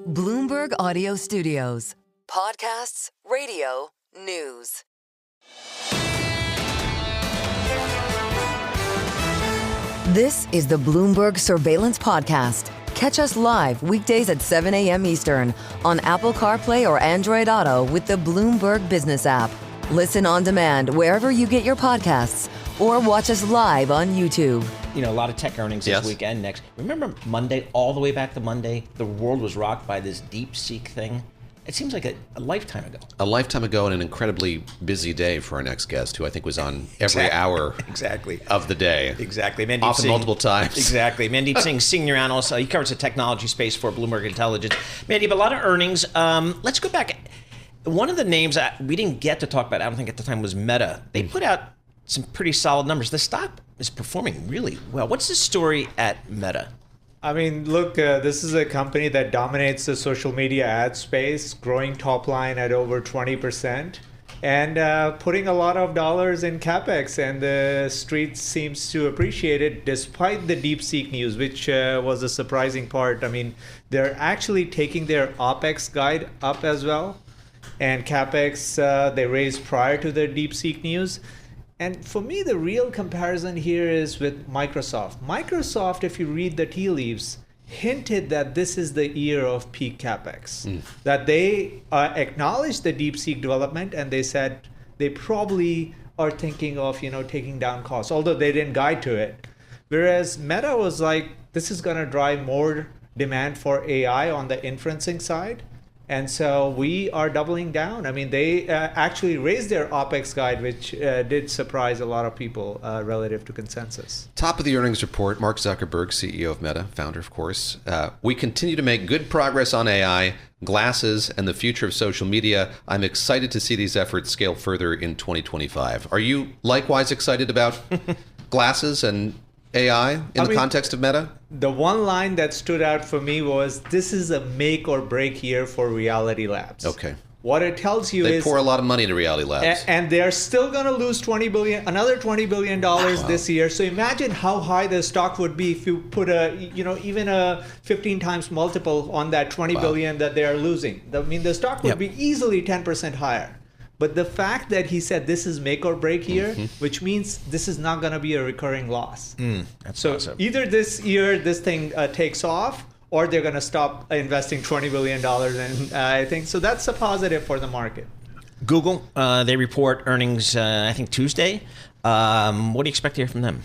Bloomberg Audio Studios. Podcasts, radio, news. This is the Bloomberg Surveillance Podcast. Catch us live weekdays at 7 a.m. Eastern on Apple CarPlay or Android Auto with the Bloomberg Business app. Listen on demand wherever you get your podcasts or watch us live on YouTube. You know, a lot of tech earnings this weekend next. Remember Monday, all the way back to Monday, the world was rocked by this DeepSeek thing? It seems like a lifetime ago. A lifetime ago, and an incredibly busy day for our next guest, who I think was on every hour of the day. Exactly. Mandeep often Singh, multiple times. Exactly. Mandeep Singh, senior analyst. He covers the technology space for Bloomberg Intelligence. Mandeep, a lot of earnings. Let's go back. One of the names we didn't get to talk about, I don't think at the time, was Meta. They put out some pretty solid numbers. The stock is performing really well. What's the story at Meta? I mean, look, this is a company that dominates the social media ad space, growing top line at over 20%, and putting a lot of dollars in CapEx, and the street seems to appreciate it despite the DeepSeek news, which was a surprising part. I mean, they're actually taking their OpEx guide up as well, and CapEx they raised prior to the DeepSeek news. And for me, the real comparison here is with Microsoft. Microsoft, if you read the tea leaves, hinted that this is the year of peak CapEx. That they acknowledged the DeepSeek development, and they said they probably are thinking of, taking down costs, although they didn't guide to it. Whereas Meta was like, this is going to drive more demand for AI on the inferencing side. And so we are doubling down. I mean, they actually raised their OpEx guide, which did surprise a lot of people relative to consensus. Top of the earnings report, Mark Zuckerberg, CEO of Meta, founder, of course. We continue to make good progress on AI, glasses, and the future of social media. I'm excited to see these efforts scale further in 2025. Are you likewise excited about glasses and AI in the context of Meta? The one line that stood out for me was, this is a make or break year for Reality Labs. Okay. What it tells you is... They pour a lot of money into Reality Labs. And they're still going to lose another $20 billion this year. So imagine how high the stock would be if you put even a 15 times multiple on that $20 billion that they are losing. I mean, the stock would be easily 10% higher. But the fact that he said this is make or break year, which means this is not going to be a recurring loss. That's so awesome. Either this year this thing takes off, or they're going to stop investing $20 billion. And I think so that's a positive for the market. Google, they report earnings, I think, Tuesday. What do you expect to hear from them?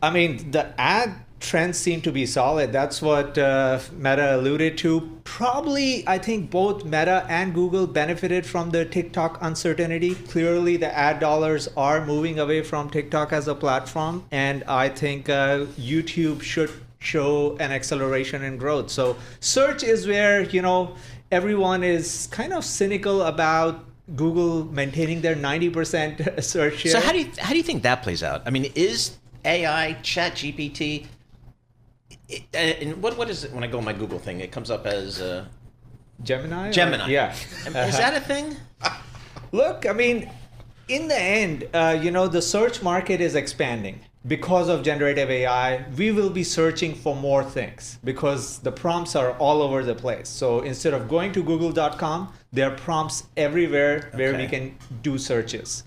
I mean, the ad trends seem to be solid. That's what Meta alluded to. Probably, I think both Meta and Google benefited from the TikTok uncertainty. Clearly, the ad dollars are moving away from TikTok as a platform. And I think YouTube should show an acceleration in growth. So search is where, everyone is kind of cynical about Google maintaining their 90% search share. So how do you think that plays out? I mean, is AI, ChatGPT, and what is it when I go on my Google thing? It comes up as Gemini? Yeah. Is that a thing? Look, I mean, in the end, the search market is expanding. Because of generative AI, we will be searching for more things because the prompts are all over the place. So instead of going to google.com, there are prompts everywhere where we can do searches.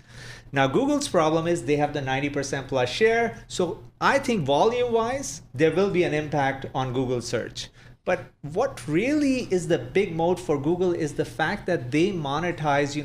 Now, Google's problem is they have the 90% plus share. So I think volume-wise, there will be an impact on Google search. But what really is the big moat for Google is the fact that they monetize,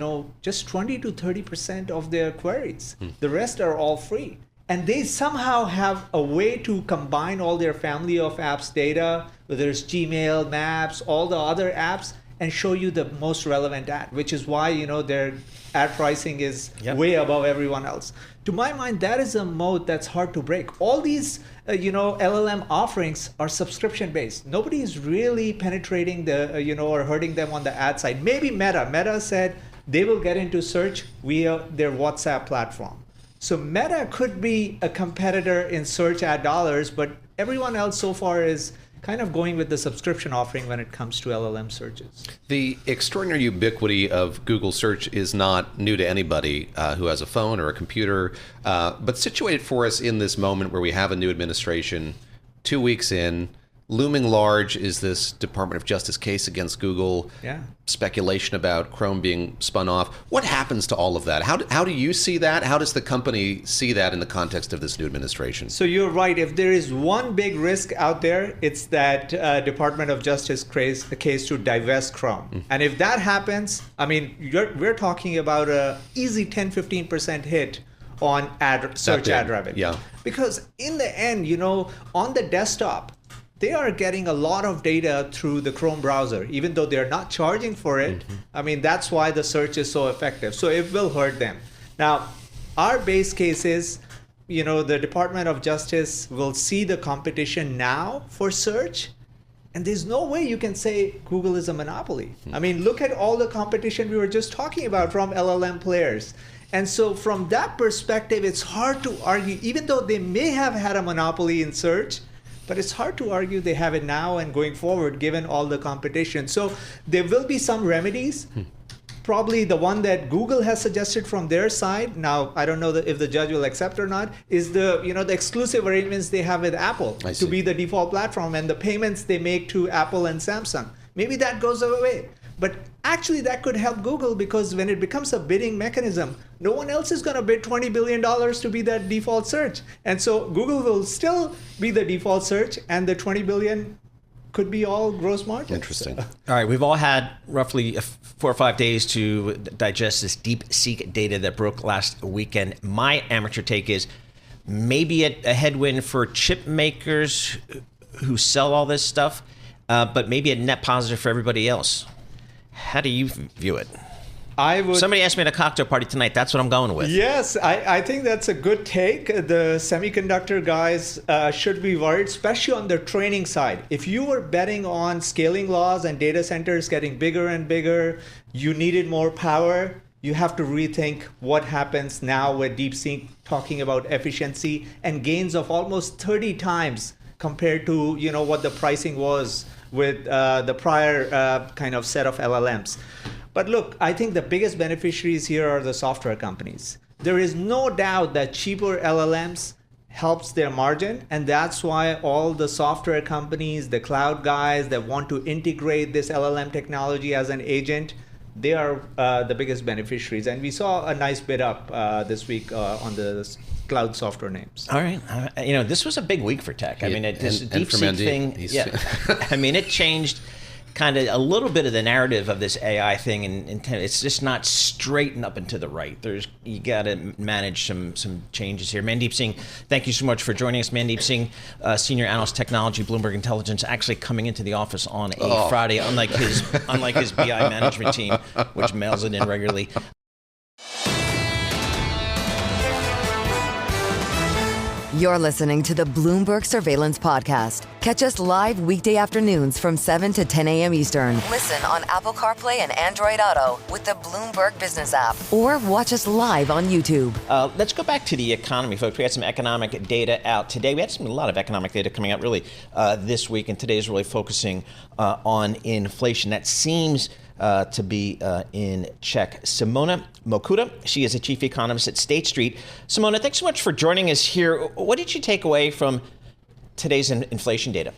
just 20 to 30% of their queries. The rest are all free. And they somehow have a way to combine all their family of apps data, whether it's Gmail, Maps, all the other apps, and show you the most relevant ad, which is why, their ad pricing is way above everyone else. To my mind, that is a moat that's hard to break. All these, LLM offerings are subscription-based. Nobody is really penetrating or hurting them on the ad side. Maybe Meta. Meta said they will get into search via their WhatsApp platform. So Meta could be a competitor in search ad dollars, but everyone else so far is kind of going with the subscription offering when it comes to LLM searches. The extraordinary ubiquity of Google search is not new to anybody who has a phone or a computer, but situated for us in this moment where we have a new administration, 2 weeks in, Looming large is this Department of Justice case against Google. Yeah. Speculation about Chrome being spun off. What happens to all of that? How do you see that? How does the company see that in the context of this new administration? So you're right. If there is one big risk out there, it's that Department of Justice case to divest Chrome. And if that happens, I mean, we're talking about a easy 10-15% hit on search ad revenue. Yeah. Because in the end, on the desktop, they are getting a lot of data through the Chrome browser, even though they're not charging for it. I mean, that's why the search is so effective. So it will hurt them. Now, our base case is, the Department of Justice will see the competition now for search. And there's no way you can say Google is a monopoly. I mean, look at all the competition we were just talking about from LLM players. And so from that perspective, it's hard to argue, even though they may have had a monopoly in search, but it's hard to argue they have it now and going forward, given all the competition. So there will be some remedies. Probably the one that Google has suggested from their side, now I don't know if the judge will accept or not, is the exclusive arrangements they have with Apple to be the default platform and the payments they make to Apple and Samsung. Maybe that goes away. But actually that could help Google, because when it becomes a bidding mechanism, no one else is going to bid $20 billion to be that default search. And so Google will still be the default search, and the $20 billion could be all gross margin. Interesting. All right, we've all had roughly 4 or 5 days to digest this DeepSeek data that broke last weekend. My amateur take is maybe a headwind for chip makers who sell all this stuff, but maybe a net positive for everybody else. How do you view it? Somebody asked me at a cocktail party tonight. That's what I'm going with. Yes, I think that's a good take. The semiconductor guys should be worried, especially on the training side. If you were betting on scaling laws and data centers getting bigger and bigger, you needed more power, you have to rethink what happens now with DeepSeek talking about efficiency and gains of almost 30 times compared to what the pricing was with the prior kind of set of LLMs. But look, I think the biggest beneficiaries here are the software companies. There is no doubt that cheaper LLMs helps their margin, and that's why all the software companies, the cloud guys that want to integrate this LLM technology as an agent, they are the biggest beneficiaries. And we saw a nice bid up this week on the cloud software names. All right. This was a big week for tech. I mean, this DeepSeek thing, I mean, it changed kind of a little bit of the narrative of this AI thing, and it's just not straight and up and to the right. You got to manage some changes here. Mandeep Singh, thank you so much for joining us. Mandeep Singh, Senior Analyst Technology, Bloomberg Intelligence, actually coming into the office on a Friday, unlike his BI management team, which mails it in regularly. You're listening to the Bloomberg Surveillance Podcast. Catch us live weekday afternoons from 7 to 10 a.m. Eastern. Listen on Apple CarPlay and Android Auto with the Bloomberg Business app. Or watch us live on YouTube. Let's go back to the economy, folks. We had some economic data out today. We had a lot of economic data coming out really this week, and today is really focusing on inflation. That seems to be in check. Simona Mocuta, she is a chief economist at State Street. Simona, thanks so much for joining us here. What did you take away from today's inflation data?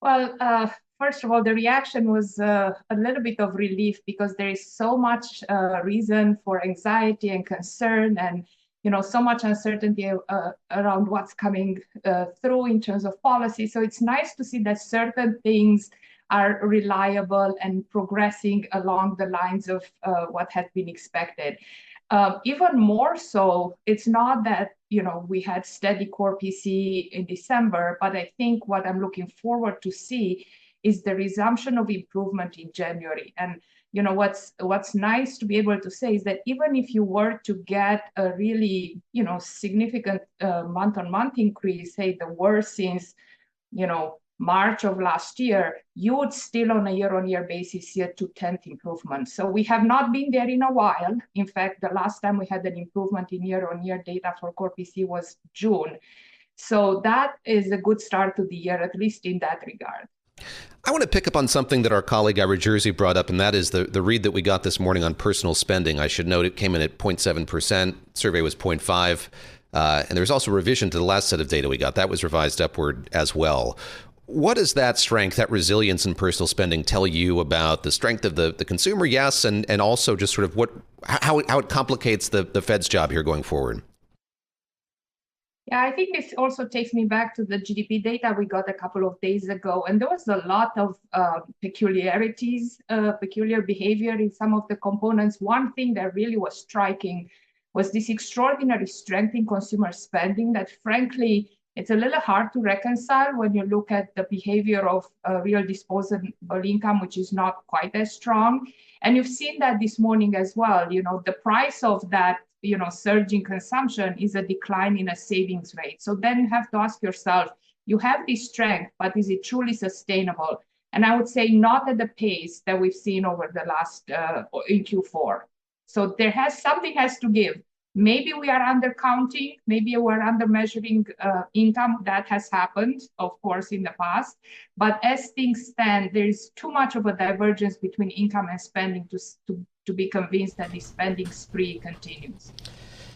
Well, first of all, the reaction was a little bit of relief, because there is so much reason for anxiety and concern, and so much uncertainty around what's coming through in terms of policy. So it's nice to see that certain things are reliable and progressing along the lines of what had been expected. Even more so, it's not that we had steady core PCE in December, but I think what I'm looking forward to see is the resumption of improvement in January. And what's nice to be able to say is that even if you were to get a really significant month-on-month increase, say the worst since March of last year, you would still on a year-on-year basis see a 2/10 improvement. So we have not been there in a while. In fact, the last time we had an improvement in year-on-year data for core PC was June. So that is a good start to the year, at least in that regard. I want to pick up on something that our colleague Ira Jersey brought up, and that is the read that we got this morning on personal spending. I should note it came in at 0.7%. Survey was 0.5. And there was also a revision to the last set of data we got. That was revised upward as well. What does that strength, that resilience in personal spending tell you about the strength of the consumer? Yes, and also just sort of how it complicates the Fed's job here going forward. Yeah, I think this also takes me back to the GDP data we got a couple of days ago. And there was a lot of peculiar behavior in some of the components. One thing that really was striking was this extraordinary strength in consumer spending that, frankly, it's a little hard to reconcile when you look at the behavior of real disposable income, which is not quite as strong. And you've seen that this morning as well. The price of that, surge in consumption is a decline in a savings rate. So then you have to ask yourself, you have this strength, but is it truly sustainable? And I would say not at the pace that we've seen over the last in Q4. So something has to give. Maybe we are undercounting, maybe we're under measuring income. That has happened, of course, in the past. But as things stand, there is too much of a divergence between income and spending to be convinced that the spending spree continues.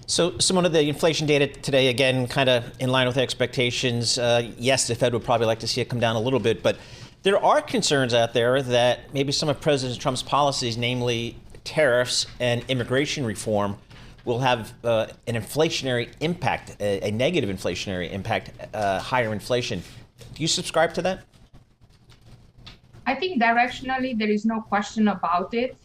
So, Simona, the inflation data today, again, kind of in line with expectations. Yes, the Fed would probably like to see it come down a little bit, but there are concerns out there that maybe some of President Trump's policies, namely tariffs and immigration reform, will have an inflationary impact, a negative inflationary impact, higher inflation. Do you subscribe to that? I think directionally, there is no question about it.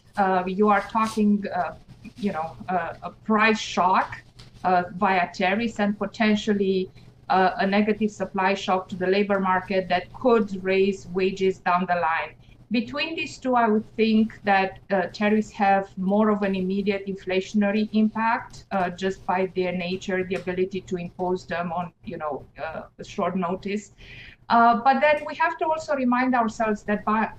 You are talking, a price shock via tariffs and potentially a negative supply shock to the labor market that could raise wages down the line. Between these two, I would think that tariffs have more of an immediate inflationary impact just by their nature, the ability to impose them on, short notice. But then we have to also remind ourselves that by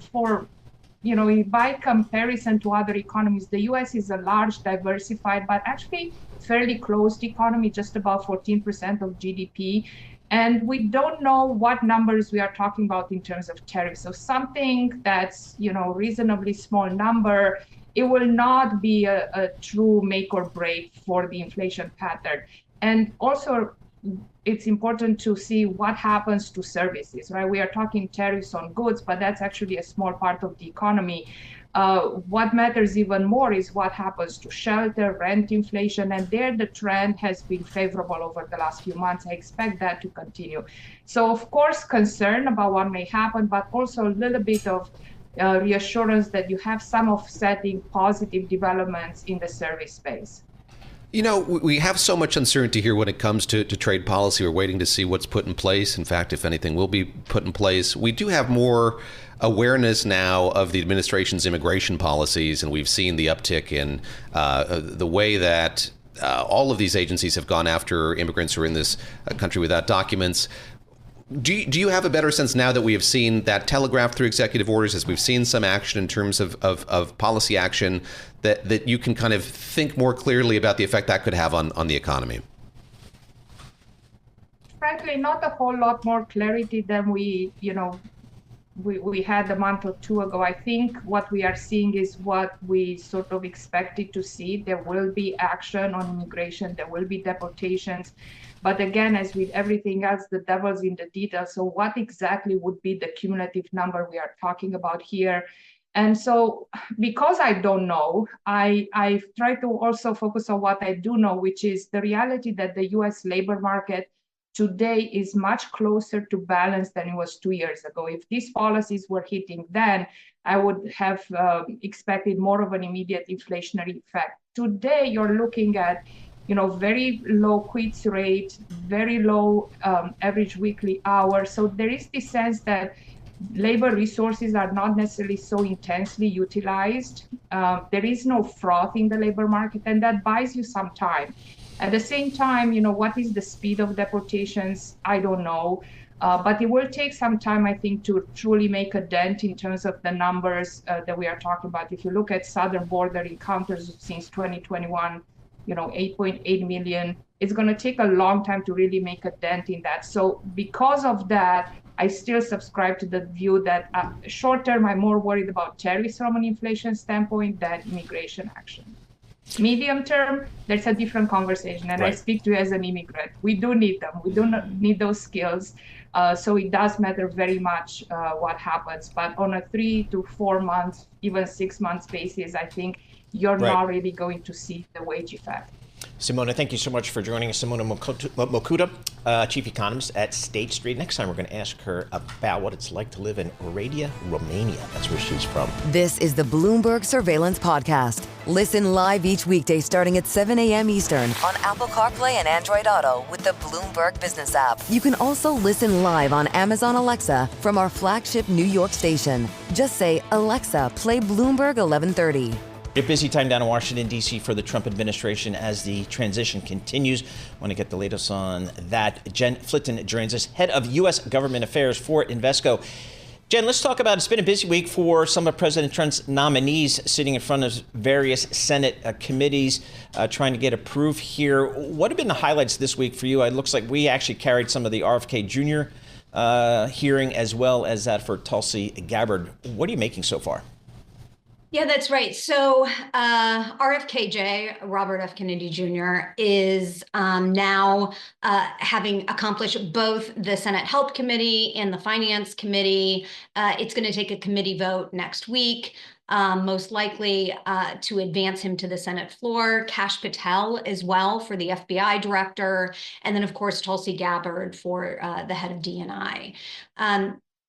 comparison to other economies, the U.S. is a large, diversified, but actually fairly closed economy, just about 14% of GDP. And we don't know what numbers we are talking about in terms of tariffs. So something that's, reasonably small number, it will not be a true make or break for the inflation pattern. And also, it's important to see what happens to services, right? We are talking tariffs on goods, but that's actually a small part of the economy. What matters even more is what happens to shelter, rent inflation, and there the trend has been favorable over the last few months. I expect that to continue. So, of course, concern about what may happen, but also a little bit of reassurance that you have some offsetting positive developments in the service space. We have so much uncertainty here when it comes to trade policy. We're waiting to see what's put in place. In fact, if anything will be put in place. We do have more awareness now of the administration's immigration policies, and we've seen the uptick in the way that all of these agencies have gone after immigrants who are in this country without documents. Do you have a better sense now that we have seen that telegraphed through executive orders, as we've seen some action in terms of policy action, that you can kind of think more clearly about the effect that could have on the economy? Frankly, not a whole lot more clarity than we had a month or two ago. I think what we are seeing is what we sort of expected to see. There will be action on immigration. There will be deportations. But again, as with everything else, the devil's in the details. So what exactly would be the cumulative number we are talking about here? And so because I don't know, I try to also focus on what I do know, which is the reality that the US labor market today is much closer to balance than it was 2 years ago. If these policies were hitting then, I would have expected more of an immediate inflationary effect. Today, you're looking at very low quits rate, very low average weekly hours. So there is this sense that labor resources are not necessarily so intensely utilized. There is no froth in the labor market, and that buys you some time. At the same time, what is the speed of deportations? I don't know. But it will take some time, I think, to truly make a dent in terms of the numbers that we are talking about. If you look at southern border encounters since 2021, 8.8 million, it's going to take a long time to really make a dent in that. So because of that, I still subscribe to the view that short term, I'm more worried about tariffs from an inflation standpoint than immigration action. Medium term, there's a different conversation. And I speak to you as an immigrant. We do need them. We do not need those skills. So it does matter very much what happens. But on a 3 to 4 months, even 6 months basis, I think you're not really going to see the wage effect. Simona, thank you so much for joining us. Simona Mocuta, Chief Economist at State Street. Next time, we're going to ask her about what it's like to live in Oradea, Romania. That's where she's from. This is the Bloomberg Surveillance Podcast. Listen live each weekday starting at 7 a.m. Eastern on Apple CarPlay and Android Auto with the Bloomberg Business app. You can also listen live on Amazon Alexa from our flagship New York station. Just say, Alexa, play Bloomberg 1130. A busy time down in Washington, D.C. for the Trump administration as the transition continues. Want to get the latest on that. Jen Flitton joins us, head of U.S. government affairs for Invesco. Jen, let's talk about, it's been a busy week for some of President Trump's nominees sitting in front of various Senate committees trying to get approved here. What have been the highlights this week for you? It looks like we actually carried some of the RFK Jr. Hearing as well as that for Tulsi Gabbard. What are you making so far? Yeah, that's right. So RFKJ, Robert F. Kennedy Jr., is now having accomplished both the Senate Health Committee and the Finance Committee. It's going to take a committee vote next week, most likely to advance him to the Senate floor. Kash Patel as well for the FBI director. And then, of course, Tulsi Gabbard for the head of DNI.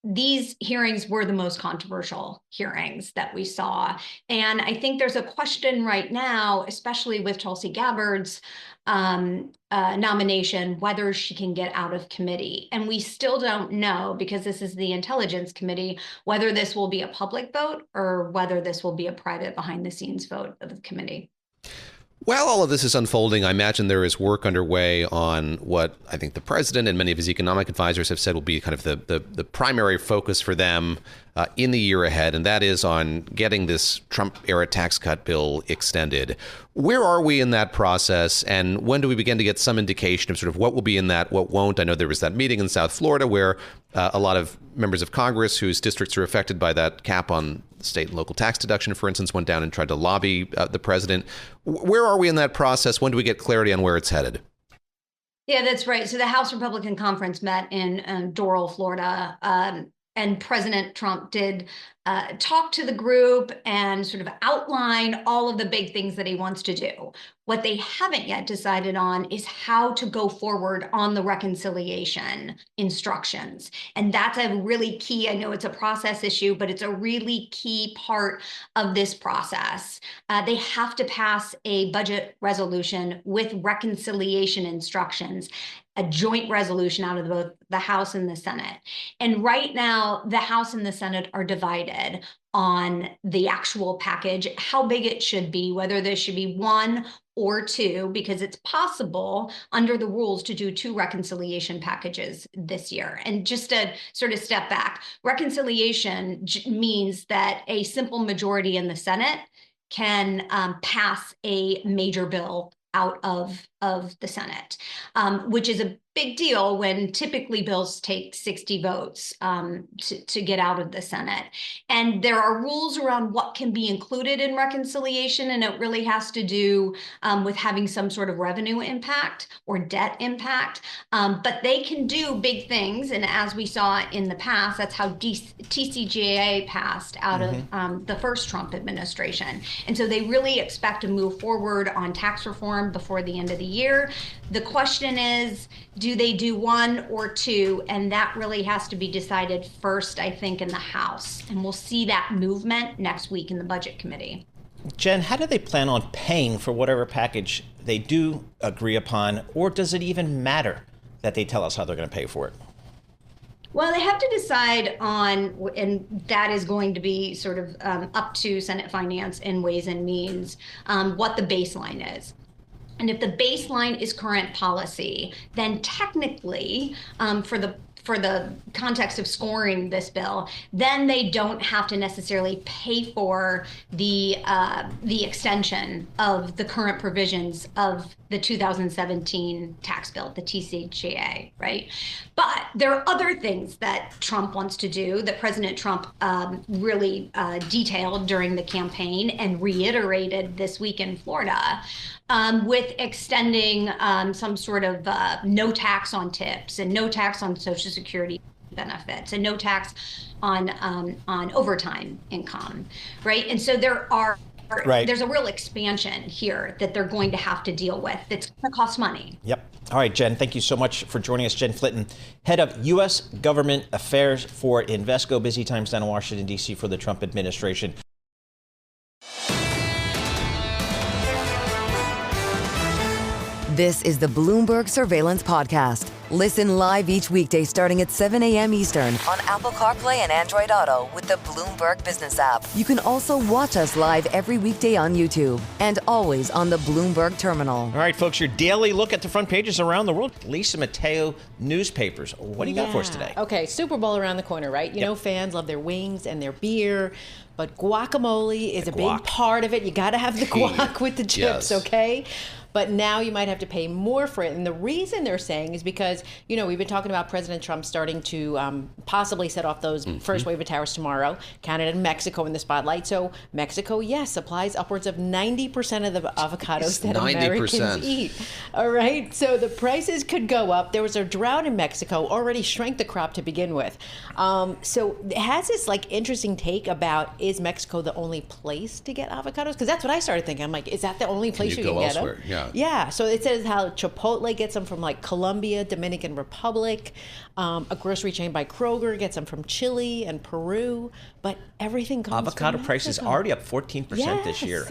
These hearings were the most controversial hearings that we saw. And I think there's a question right now, especially with Tulsi Gabbard's nomination, whether she can get out of committee. And we still don't know, because this is the Intelligence Committee, whether this will be a public vote or whether this will be a private behind-the-scenes vote of the committee. While all of this is unfolding, I imagine there is work underway on what I think the president and many of his economic advisors have said will be kind of the primary focus for them in the year ahead, and that is on getting this Trump-era tax cut bill extended. Where are we in that process, and when do we begin to get some indication of sort of what will be in that, what won't? I know there was that meeting in South Florida where a lot of members of Congress whose districts are affected by that cap on state and local tax deduction, for instance, went down and tried to lobby the president. Where are we in that process? When do we get clarity on where it's headed? Yeah, that's right. So the House Republican Conference met in Doral, Florida, and President Trump did talk to the group and sort of outline all of the big things that he wants to do. What they haven't yet decided on is how to go forward on the reconciliation instructions. And that's a really key, I know it's a process issue, but it's a really key part of this process. They have to pass a budget resolution with reconciliation instructions, a joint resolution out of both the House and the Senate. And right now, the House and the Senate are divided on the actual package, how big it should be, whether there should be one or two, because it's possible under the rules to do two reconciliation packages this year. And just to sort of step back, reconciliation means that a simple majority in the Senate can pass a major bill out of the Senate, which is a big deal when typically bills take 60 votes to get out of the Senate. And there are rules around what can be included in reconciliation, and it really has to do with having some sort of revenue impact or debt impact. But they can do big things, and as we saw in the past, that's how TCJA passed out of the first Trump administration. And so they really expect to move forward on tax reform before the end of the year. The question is, do they do one or two? And that really has to be decided first, I think, in the House. And we'll see that movement next week in the Budget Committee. Jen, how do they plan on paying for whatever package they do agree upon? Or does it even matter that they tell us how they're going to pay for it? Well, they have to decide on, and that is going to be sort of up to Senate Finance and Ways and Means, what the baseline is. And if the baseline is current policy, then technically, for for the context of scoring this bill, then they don't have to necessarily pay for the extension of the current provisions of the 2017 tax bill, the TCJA, right? But there are other things that Trump wants to do, that President Trump really detailed during the campaign and reiterated this week in Florida, with extending some sort of no tax on tips and no tax on Social Security benefits and no tax on overtime income, right? And so there's a real expansion here that they're going to have to deal with. It's going to cost money. Yep. All right, Jen, thank you so much for joining us. Jen Flitton, head of U.S. Government Affairs for Invesco. Busy times down in Washington, D.C. for the Trump administration. This is the Bloomberg Surveillance Podcast. Listen live each weekday starting at 7 a.m. Eastern on Apple CarPlay and Android Auto with the Bloomberg Business app. You can also watch us live every weekday on YouTube and always on the Bloomberg Terminal. All right, folks, your daily look at the front pages around the world. Lisa Mateo newspapers. What do you got for us today? Okay, Super Bowl around the corner, right? You know, fans love their wings and their beer, but guacamole is a big part of it. You got to have the guac with the chips, okay? But now you might have to pay more for it. And the reason they're saying is because, you know, we've been talking about President Trump starting to possibly set off those first wave of tariffs tomorrow. Canada and Mexico in the spotlight. So Mexico, yes, supplies upwards of 90% of the avocados that 90%. Americans eat. All right. So the prices could go up. There was a drought in Mexico, already shrank the crop to begin with. So it has this like interesting take about, is Mexico the only place to get avocados? Because that's what I started thinking. I'm like, is that the only place you can get them? Yeah, so it says how Chipotle gets them from like Colombia, Dominican Republic, a grocery chain by Kroger gets them from Chile and Peru, but everything comes Avocado from prices already up 14% this year.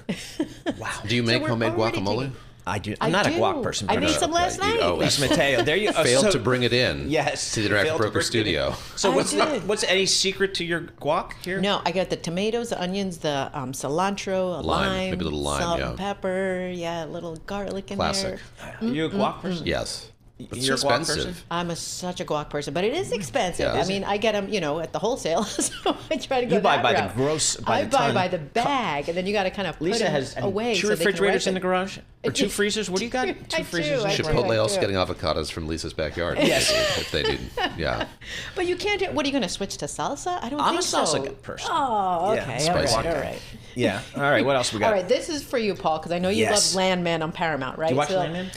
Wow. Do you make homemade guacamole? I do. I'm not a guac person. I made some last night. Lisa Mateo, there you failed to bring it in. Yes, to the Direct Broker studio. So what's any secret to your guac here? No, I got the tomatoes, the onions, the cilantro, lime, maybe a little lime, salt and pepper, a little garlic in Classic. there. Are you a guac person? Yes. But You're it's a guac expensive. person? I'm such a guac person, but it is expensive. Yeah. I mean, I get them, at the wholesale, so I try to go You buy that by route. the gross, by I the buy ton. by the bag, and then you got to kind of put Lisa them has away. two so they can refrigerators in the ripen. garage, or two freezers. What do you got? Two freezers. I in the do. garage? Chipotle also do. getting avocados from Lisa's backyard. Yes. If they didn't. Yeah. But you can't do. What are you going to switch to salsa? I don't I'm think a salsa so. person. Oh, Yeah, okay. spicy. All right. Yeah. All right. What else we got? All right. This is for you, Paul, because I know you Yes. love Landman on Paramount, right? Do you watch So- Landman?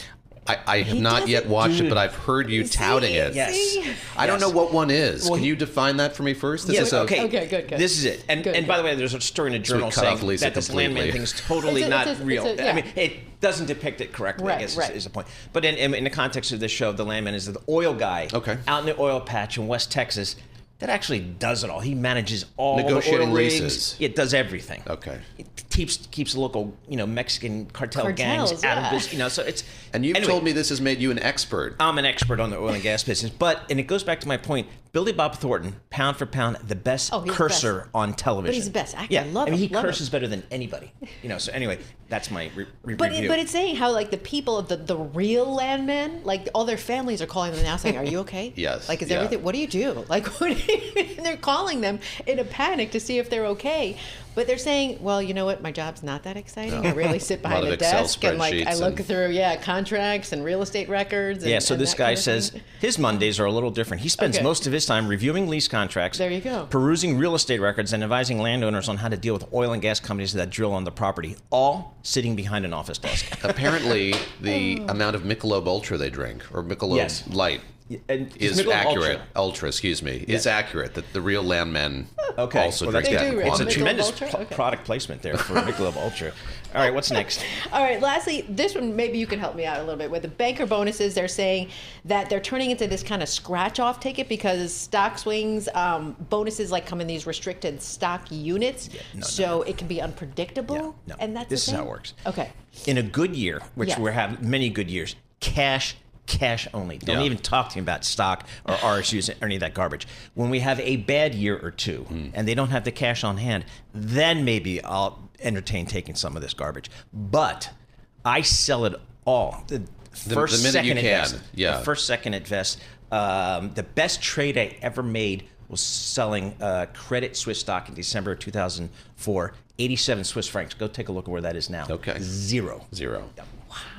I have not yet watched it, but I've heard you touting it. Yes. I don't know what one is. Can you define that for me first? Yes. Okay. Okay, good. This is it. And Good, by the way, there's a story in a journal cut off saying Lisa that this completely. landman thing is totally It's not a- real. it's a- I mean, it doesn't depict it correctly, I Right, guess right. is the point. But in the context of this show, the landman is the oil guy out in the oil patch in West Texas that actually does it all. He manages all Negotiating the oil rigs. leases. It does everything. Okay. It keeps local, Mexican cartels, Cartels, out of business. So it's. And you've anyway, told me this has made you an expert. I'm an expert on the oil and gas business, and it goes back to my point. Billy Bob Thornton, pound for pound, the best he's the cursor best. on television. But he's the best actor. Yeah, I love I mean, him, he love curses him. better than anybody. So anyway, that's my review. But it's saying how like the people of the real landmen, like all their families are calling them now saying, "Are you okay? Yes, Like is yeah. everything? What do you do? Like what? And they're calling them in a panic to see if they're okay. But they're saying, well, you know what? My job's not that exciting. I really sit behind of a Excel desk and like I spreadsheets look and- through contracts and real estate records. And, so and this that guy kind of says thing. his Mondays are a little different. He spends Okay. most of his time reviewing lease contracts, There you go. perusing real estate records, and advising landowners on how to deal with oil and gas companies that drill on the property, all sitting behind an office desk. Apparently, the amount of Michelob Ultra they drink, or Michelob Yes. Light, And is Michelob accurate. Ultra. Is accurate that the real landmen Okay. also Well, drink that's that good. It's a Michelob tremendous Ultra? Okay. product placement there for Michelob Ultra. All right, what's next? All right, lastly, this one, maybe you can help me out a little bit. With the banker bonuses, they're saying that they're turning into this kind of scratch-off ticket because stock swings, bonuses like come in these restricted stock units. So it can be unpredictable. No. And that's This the is how thing? it works. Okay. In a good year, which Yes. we have many good years, cash only. Don't Yeah. even talk to me about stock or RSUs or any of that garbage. When we have a bad year or two and they don't have the cash on hand, then maybe I'll entertain taking some of this garbage. But I sell it all. The first, minute second you can, invest. yeah. The first, second invest. The best trade I ever made was selling Credit Suisse stock in December of 2004, 87 Swiss francs. Go take a look at where that is now. Okay. Zero. Yep.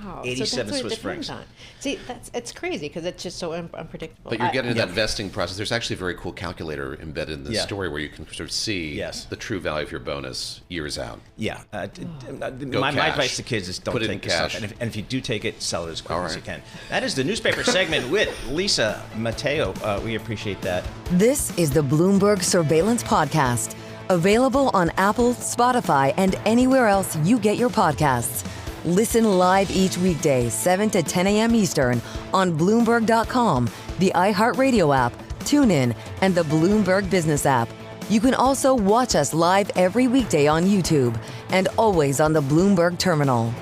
Wow. 87 so Swiss francs. On. See, it's crazy because it's just so unpredictable. But you're getting into that vesting process. There's actually a very cool calculator embedded in the story where you can sort of see the true value of your bonus years out. Yeah. My advice to kids is don't Put it take in this cash. stuff. And if you do take it, sell it as quick as you can. That is the newspaper segment with Lisa Mateo. We appreciate that. This is the Bloomberg Surveillance Podcast, available on Apple, Spotify, and anywhere else you get your podcasts. Listen live each weekday, 7 to 10 a.m. Eastern on Bloomberg.com, the iHeartRadio app, TuneIn, and the Bloomberg Business app. You can also watch us live every weekday on YouTube and always on the Bloomberg Terminal.